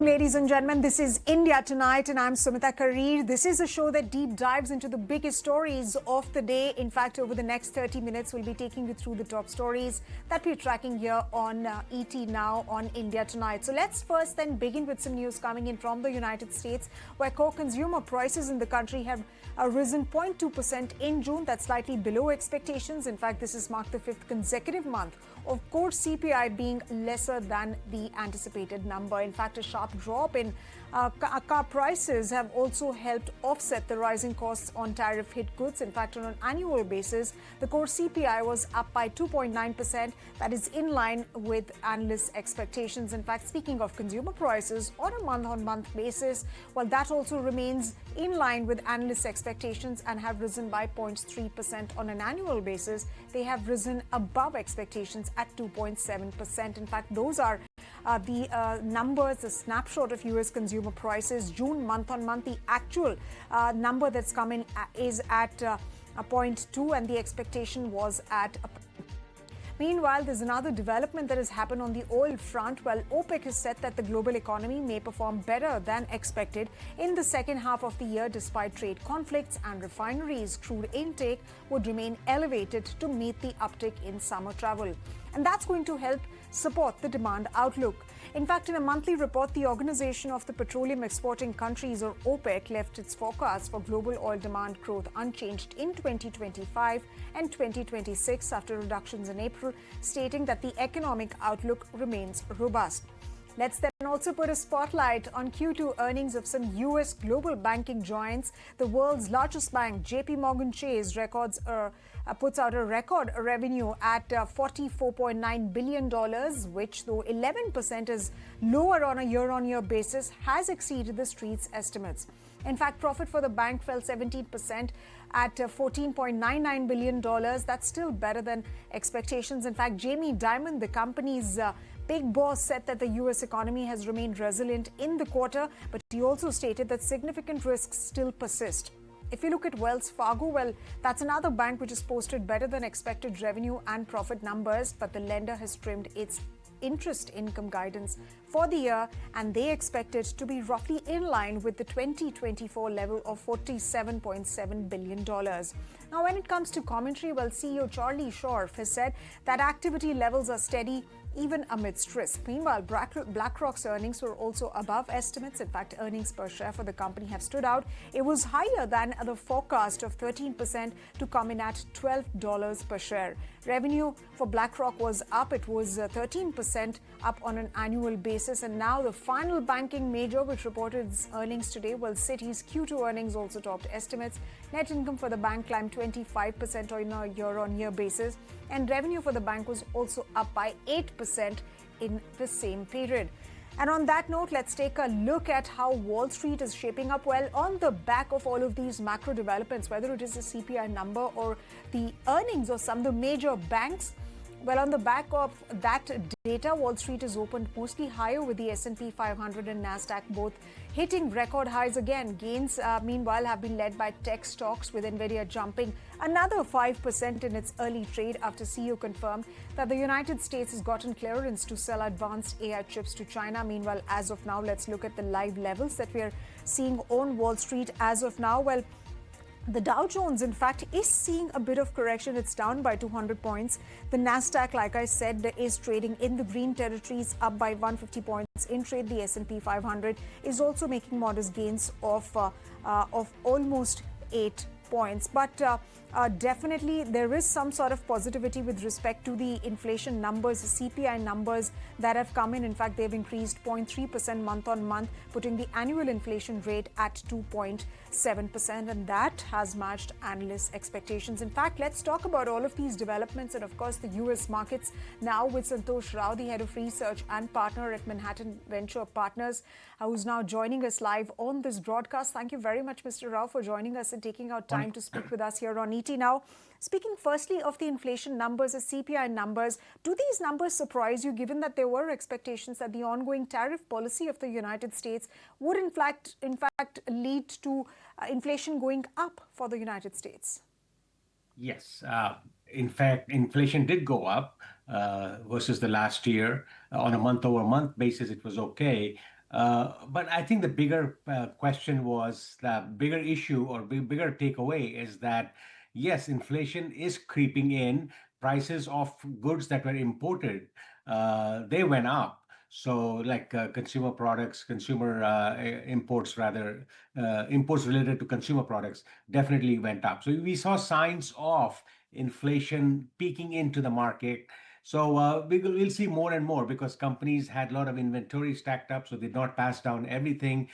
Ladies and gentlemen, this is India Tonight, and I'm Sumita Kareer. This is a show that deep dives into the biggest stories of the day. In fact, over the next 30 minutes, we'll be taking you through the top stories that we're tracking here on ET Now on India Tonight. So let's first then begin with some news coming in from the United States, where core consumer prices in the country have risen 0.2% in June. That's slightly below expectations. In fact, this has marked the fifth consecutive month of core CPI being lesser than the anticipated number. In fact, a sharp drop in car prices have also helped offset the rising costs on tariff-hit goods. In fact, on an annual basis, the core CPI was up by 2.9%. That is in line with analysts' expectations. In fact, speaking of consumer prices on a month-on-month basis, well, that also remains in line with analysts' expectations and have risen by 0.3% on an annual basis. They have risen above expectations at 2.7%. In fact, those are the numbers, the snapshot of U.S. consumer prices. June month-on-month, the actual number that's come in is at a 0.2, and the expectation was at a. Meanwhile, there's another development that has happened on the oil front. Well, OPEC has said that the global economy may perform better than expected in the second half of the year despite trade conflicts, and refineries' crude intake would remain elevated to meet the uptick in summer travel. And that's going to help support the demand outlook. In fact, in a monthly report, the Organization of the Petroleum Exporting Countries, or OPEC, left its forecast for global oil demand growth unchanged in 2025 and 2026 after reductions in April, stating that the economic outlook remains robust. Let's then also put a spotlight on Q2 earnings of some U.S. global banking giants. The world's largest bank, JP Morgan Chase, puts out a record revenue at $44.9 billion, which, though 11% is lower on a year-on-year basis, has exceeded the street's estimates. In fact, profit for the bank fell 17% at $14.99 billion. That's still better than expectations. In fact, Jamie Dimon, the company's big boss, said that the U.S. economy has remained resilient in the quarter, but he also stated that significant risks still persist. If you look at Wells Fargo, well, that's another bank which has posted better than expected revenue and profit numbers, but the lender has trimmed its interest income guidance for the year, and they expect it to be roughly in line with the 2024 level of $47.7 billion. Now, when it comes to commentary, well, CEO Charlie Scharf has said that activity levels are steady even amidst risk. Meanwhile, BlackRock's earnings were also above estimates. In fact, earnings per share for the company have stood out. It was higher than the forecast of 13% to come in at $12 per share. Revenue for BlackRock was up. It was 13% up on an annual basis. And now the final banking major, which reported its earnings today, well, Citi's Q2 earnings also topped estimates. Net income for the bank climbed 25% on a year-on-year basis, and revenue for the bank was also up by 8% in the same period. And on that note, let's take a look at how Wall Street is shaping up. Well, on the back of all of these macro developments, whether it is the CPI number or the earnings of some of the major banks, well, on the back of that data, Wall Street is opened mostly higher, with the S&P 500 and Nasdaq both hitting record highs again. Gains, meanwhile, have been led by tech stocks, with Nvidia jumping another 5% in its early trade after CEO confirmed that the United States has gotten clearance to sell advanced AI chips to China. Meanwhile, as of now, let's look at the live levels that we are seeing on Wall Street as of now. Well, the Dow Jones, in fact, is seeing a bit of correction. It's down by 200 points. The Nasdaq, like I said, is trading in the green territories, up by 150 points in trade. The S&P 500 is also making modest gains of almost 8 points. But definitely there is some sort of positivity with respect to the inflation numbers, the CPI numbers that have come in. In fact, they've increased 0.3% month on month, putting the annual inflation rate at 2.7%, and that has matched analysts' expectations. In fact, let's talk about all of these developments and, of course, the U.S. markets now with Santosh Rao, the head of research and partner at Manhattan Venture Partners, who's now joining us live on this broadcast. Thank you very much, Mr. Rao, for joining us and taking out time to speak with us here on ET Now. Speaking firstly of the inflation numbers, the CPI numbers, do these numbers surprise you, given that there were expectations that the ongoing tariff policy of the United States would in fact lead to inflation going up for the United States? Yes. In fact, inflation did go up versus the last year. On a month-over-month basis, it was okay. But I think the bigger question was the bigger issue or bigger takeaway is that yes, inflation is creeping in. Prices of goods that were imported, they went up. So, like consumer products, consumer imports, rather, imports related to consumer products definitely went up. So, we saw signs of inflation peeking into the market. So we'll see more and more because companies had a lot of inventory stacked up, so they did not pass down everything.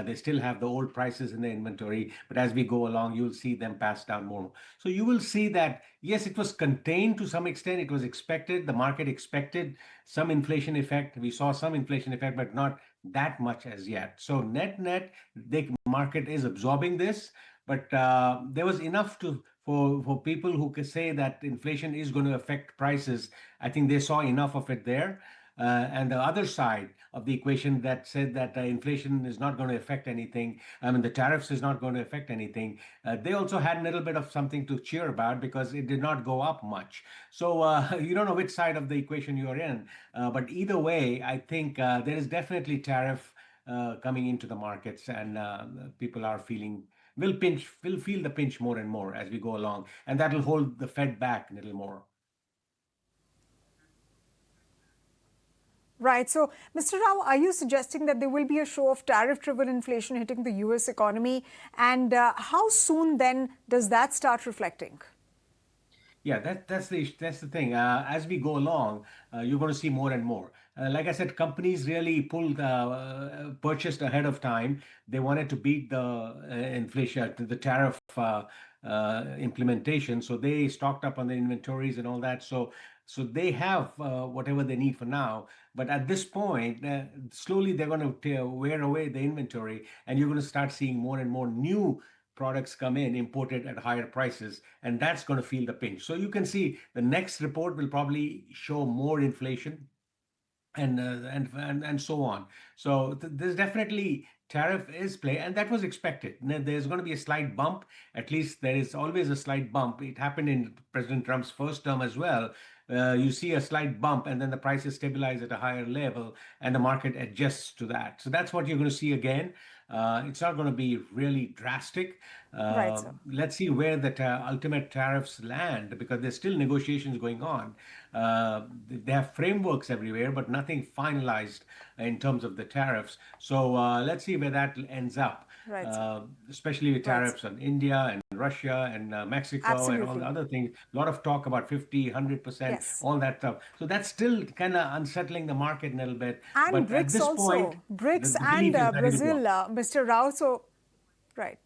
They still have the old prices in the inventory, but as we go along, you'll see them pass down more. So you will see that yes, it was contained to some extent. It was expected. The market expected some inflation effect. We saw some inflation effect, but not that much as yet. So net, the market is absorbing this, but there was enough to for people who could say that inflation is going to affect prices. I think they saw enough of it there. And the other side of the equation that said that inflation is not going to affect anything, I mean, the tariffs is not going to affect anything, they also had a little bit of something to cheer about because it did not go up much. So you don't know which side of the equation you're in. But either way, I think there is definitely tariff coming into the markets, and people are feeling will feel the pinch more and more as we go along, and that will hold the Fed back a little more. Right. So, Mr. Rao, are you suggesting that there will be a show of tariff-driven inflation hitting the US economy? And how soon then does that start reflecting? Yeah, that's the thing. As we go along, you're going to see more and more. Like I said, companies really purchased ahead of time. They wanted to beat the inflation, the tariff implementation, so they stocked up on the inventories and all that. So they have whatever they need for now. But at this point, slowly they're going to wear away the inventory, and you're going to start seeing more and more new products come in imported at higher prices, and that's going to feel the pinch. So you can see the next report will probably show more inflation, and so on. So there's definitely tariff is play, and that was expected. There's going to be a slight bump. At least there is always a slight bump. It happened in President Trump's first term as well. You see a slight bump, and then the prices stabilize at a higher level, and the market adjusts to that. So that's what you're going to see again. It's not going to be really drastic. Right, sir. Let's see where the ultimate tariffs land because there's still negotiations going on. They have frameworks everywhere, but nothing finalized in terms of the tariffs. So let's see where that ends up, Right, sir. especially with Right. tariffs on India and Russia and Mexico and all the Absolutely. other things. A lot of talk about 50, 100%, Yes. all that stuff. So that's still kind of unsettling the market a little bit. And But at BRICS this point, also. BRICS the and belief is that it will go Brazil, up. Mr. Rao. So, right.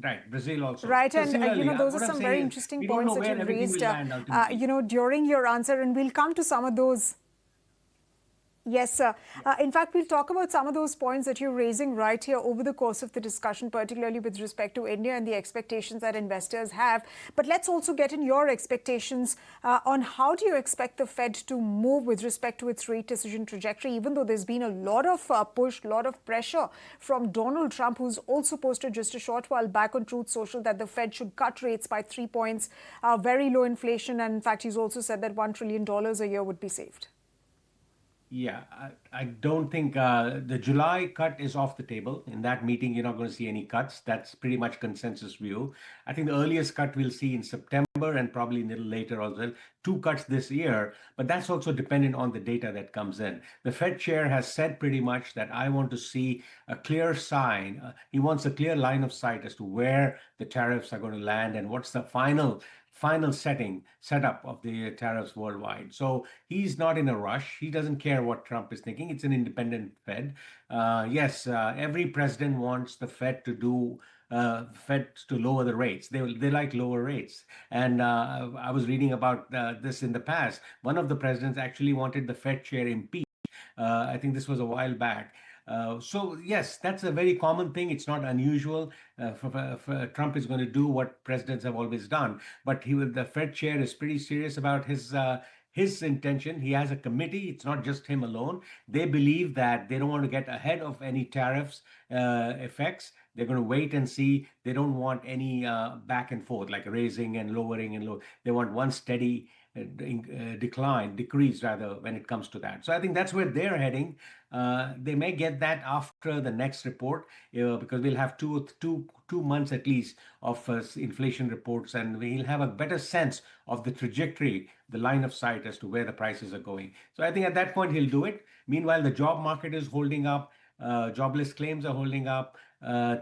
Right, Brazil also. Right, So and similarly, those are what I'm some saying very is interesting we don't know points that where you've everything raised, will land ultimately. during your answer, and we'll come to some of those. Yes, sir. In fact, we'll talk about some of those points that you're raising right here over the course of the discussion, particularly with respect to India and the expectations that investors have. But let's also get in your expectations on how do you expect the Fed to move with respect to its rate decision trajectory, even though there's been a lot of push, a lot of pressure from Donald Trump, who's also posted just a short while back on Truth Social that the Fed should cut rates by 3 points, very low inflation. And in fact, he's also said that $1 trillion a year would be saved. Yeah, I don't think the July cut is off the table. In that meeting, you're not going to see any cuts. That's pretty much consensus view. I think the earliest cut we'll see in September and probably a little later as well. Two cuts this year, but that's also dependent on the data that comes in. The Fed chair has said pretty much that I want to see a clear sign. He wants a clear line of sight as to where the tariffs are going to land and what's the final setup of the tariffs worldwide. So he's not in a rush. He doesn't care what Trump is thinking. It's an independent Fed. Yes, every president wants the Fed to lower the rates. They like lower rates. And I was reading about this in the past. One of the presidents actually wanted the Fed chair impeached. I think this was a while back. So yes, that's a very common thing. It's not unusual. Trump is going to do what presidents have always done, but the Fed chair is pretty serious about his intention. He has a committee. It's not just him alone. They believe that they don't want to get ahead of any tariffs effects. They're going to wait and see. They don't want any back and forth like raising and lowering and low. They want one steady decrease rather when it comes to that. So I think that's where they're heading. They may get that after the next report, because we'll have two months at least of inflation reports, and we'll have a better sense of the trajectory, the line of sight as to where the prices are going. So I think at that point he'll do it. Meanwhile, the job market is holding up, jobless claims are holding up,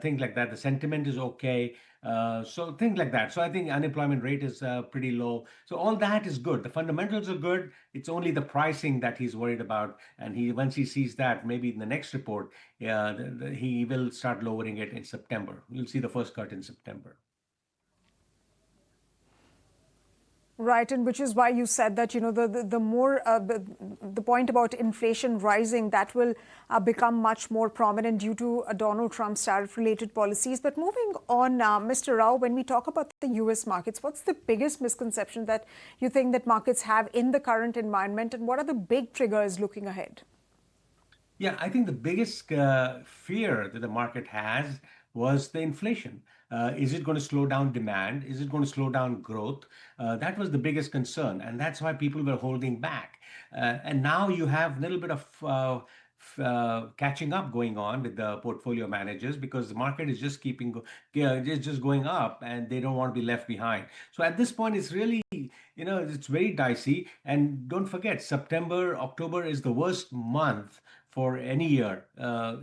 things like that. The sentiment is okay. So things like that. So I think unemployment rate is pretty low. So all that is good. The fundamentals are good. It's only the pricing that he's worried about. And once he sees that, maybe in the next report, yeah, he will start lowering it in September. You'll see the first cut in September. Right, and which is why you said that, the more, the point about inflation rising, that will become much more prominent due to Donald Trump's tariff-related policies. But moving on, Mr. Rao, when we talk about the US markets, what's the biggest misconception that you think that markets have in the current environment, and what are the big triggers looking ahead? Yeah, I think the biggest fear that the market has was the inflation. Is it going to slow down demand? Is it going to slow down growth? That was the biggest concern, and that's why people were holding back. And now you have a little bit of catching up going on with the portfolio managers, because the market is just yeah, it's just going up, and they don't want to be left behind. So at this point, it's really, it's very dicey. And don't forget, September, October is the worst month for any year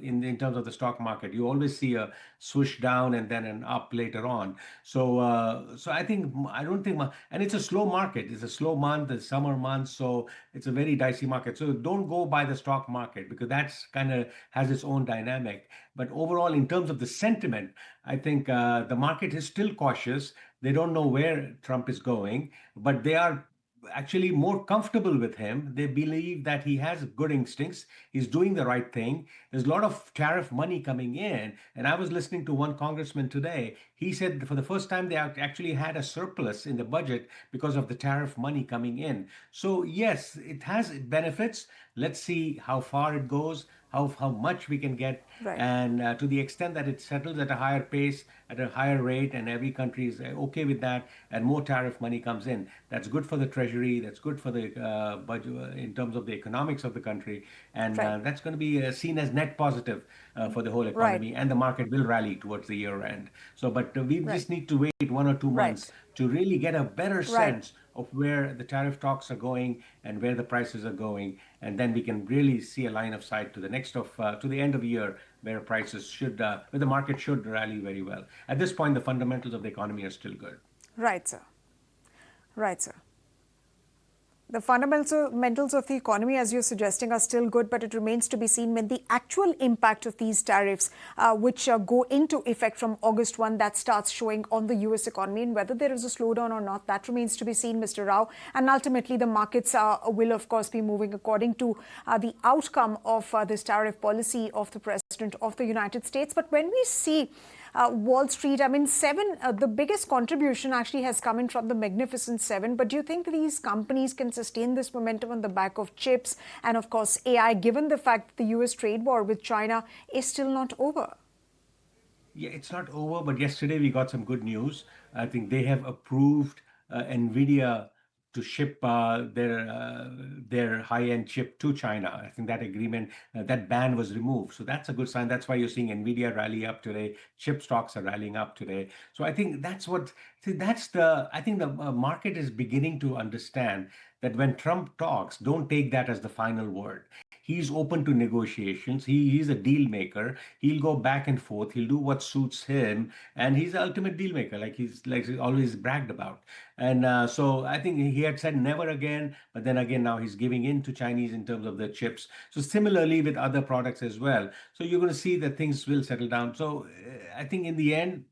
in terms of the stock market. You always see a swoosh down and then an up later on. So I don't think, and it's a slow market. It's a slow month, it's summer month, so it's a very dicey market. So don't go by the stock market, because that's kind of has its own dynamic. But overall, in terms of the sentiment, I think the market is still cautious. They don't know where Trump is going, but they are actually more comfortable with him. They believe that he has good instincts. He's doing the right thing. There's a lot of tariff money coming in. And I was listening to one congressman today. He said for the first time they actually had a surplus in the budget because of the tariff money coming in. So, yes, it has benefits. Let's see how far it goes, how much we can get, Right. and to the extent that it settles at a higher pace, at a higher rate, and every country is okay with that, and more tariff money comes in. That's good for the treasury. That's good for the budget in terms of the economics of the country, and Right. that's going to be seen as net positive for the whole Right. economy, and the market will rally towards the year end. So, but we Right. just need to wait 1 or 2 months Right. to really get a better Right. sense of where the tariff talks are going and where the prices are going, and then we can really see a line of sight to the to the end of the year, where prices where the market should rally very well. At this point, the fundamentals of the economy are still good. Right, sir. Right, sir. The fundamentals of the economy, as you're suggesting, are still good, but it remains to be seen when the actual impact of these tariffs, which go into effect from August 1, that starts showing on the US economy, and whether there is a slowdown or not, that remains to be seen, Mr. Rao. And ultimately, the markets will, of course, be moving according to the outcome of this tariff policy of the President of the United States. But when we see Wall Street, I mean, the biggest contribution actually has come in from the Magnificent Seven. But do you think these companies can sustain this momentum on the back of chips and, of course, AI, given the fact that the US trade war with China is still not over? Yeah, it's not over, but yesterday we got some good news. I think they have approved NVIDIA to ship their high-end chip to China. I think that agreement, that ban was removed. So that's a good sign. That's why you're seeing NVIDIA rally up today. Chip stocks are rallying up today. So I think I think the market is beginning to understand that when Trump talks, don't take that as the final word. He's open to negotiations. He's a deal maker. He'll go back and forth. He'll do what suits him, and he's the ultimate deal maker, he's always bragged about. And so I think he had said never again, but then again now he's giving in to Chinese in terms of the chips. So similarly with other products as well. So you're going to see that things will settle down. So I think in the end,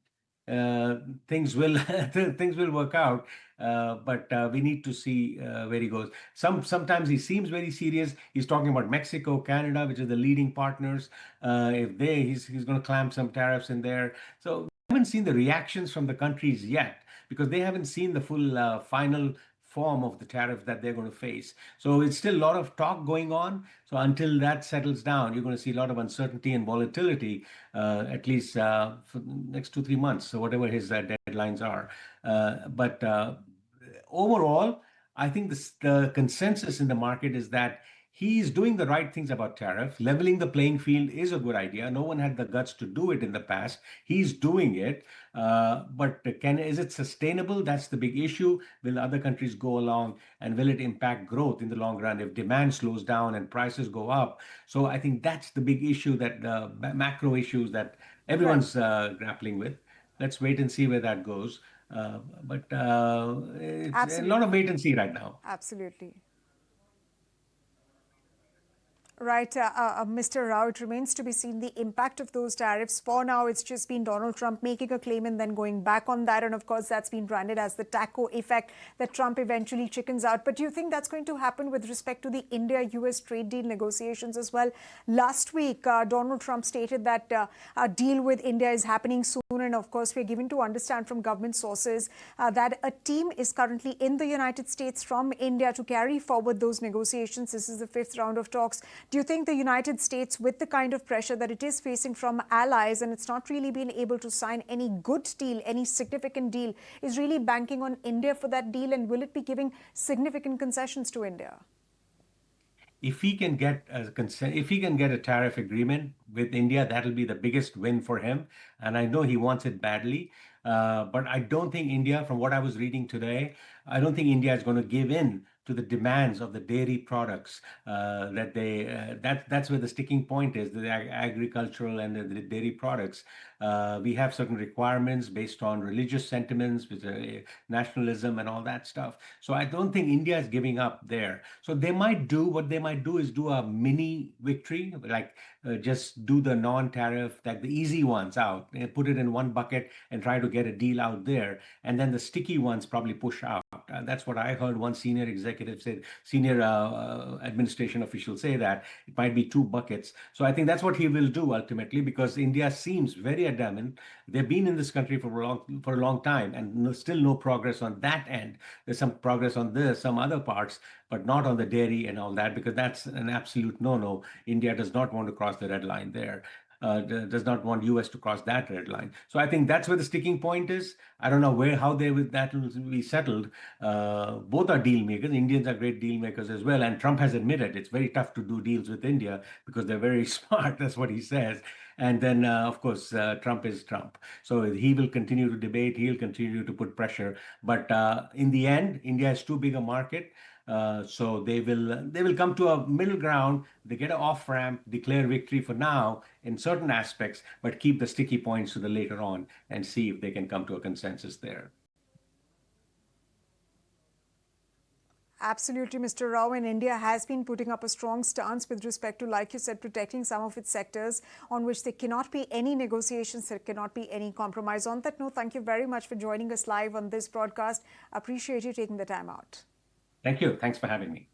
uh, things will things will work out. But we need to see where he goes. Sometimes he seems very serious. He's talking about Mexico, Canada, which are the leading partners. If he's going to clamp some tariffs in there. So we haven't seen the reactions from the countries yet, because they haven't seen the full final form of the tariff that they're going to face. So it's still a lot of talk going on. So until that settles down, you're going to see a lot of uncertainty and volatility, at least for the next 2, 3 months. So whatever his deadlines are. But overall, I think the consensus in the market is that he's doing the right things about tariff. Leveling the playing field is a good idea. No one had the guts to do it in the past. He's doing it. But is it sustainable? That's the big issue. Will other countries go along and will it impact growth in the long run if demand slows down and prices go up? So I think that's the big issue, that the macro issues that Right. everyone's grappling with. Let's wait and see where that goes. But it's a lot of Absolutely. wait and see right now. Absolutely. Right, Mr. Rao, it remains to be seen the impact of those tariffs. For now, it's just been Donald Trump making a claim and then going back on that. And of course, that's been branded as the taco effect, that Trump eventually chickens out. But do you think that's going to happen with respect to the India-US trade deal negotiations as well? Last week, Donald Trump stated that a deal with India is happening soon. And of course, we're given to understand from government sources that a team is currently in the United States from India to carry forward those negotiations. This is the fifth round of talks. Do you think the United States, with the kind of pressure that it is facing from allies, and it's not really been able to sign any good deal, any significant deal, is really banking on India for that deal? And will it be giving significant concessions to India? If he can get a if he can get a tariff agreement with India, that'll be the biggest win for him. And I know he wants it badly. But I don't think India, from what I was reading today, I don't think India is going to give in to the demands of the dairy products that's where the sticking point is, the agricultural and the dairy products. We have certain requirements based on religious sentiments, with nationalism and all that stuff. So I don't think India is giving up there. So what they might do is do a mini victory, like just do the non-tariff, like the easy ones out, put it in one bucket and try to get a deal out there. And then the sticky ones probably push out. That's what I heard one senior executive say, senior administration official say, that it might be two buckets. So I think that's what he will do ultimately, because India seems very adamant. They've been in this country for a long time, and still no progress on that end. There's some progress on some other parts, but not on the dairy and all that, because that's an absolute no-no. India does not want to cross the red line there. Does not want US to cross that red line. So I think that's where the sticking point is. I don't know how that will be settled. Both are deal makers. Indians are great deal makers as well. And Trump has admitted it's very tough to do deals with India because they're very smart. That's what he says. And then, of course, Trump is Trump. So he will continue to debate. He'll continue to put pressure. But in the end, India is too big a market. So they will come to a middle ground. They get an off ramp, declare victory for now in certain aspects, but keep the sticky points to the later on and see if they can come to a consensus there. Absolutely, Mr. Rao. And India has been putting up a strong stance with respect to, like you said, protecting some of its sectors on which there cannot be any negotiations, there cannot be any compromise. On that note, thank you very much for joining us live on this broadcast. Appreciate you taking the time out. Thank you. Thanks for having me.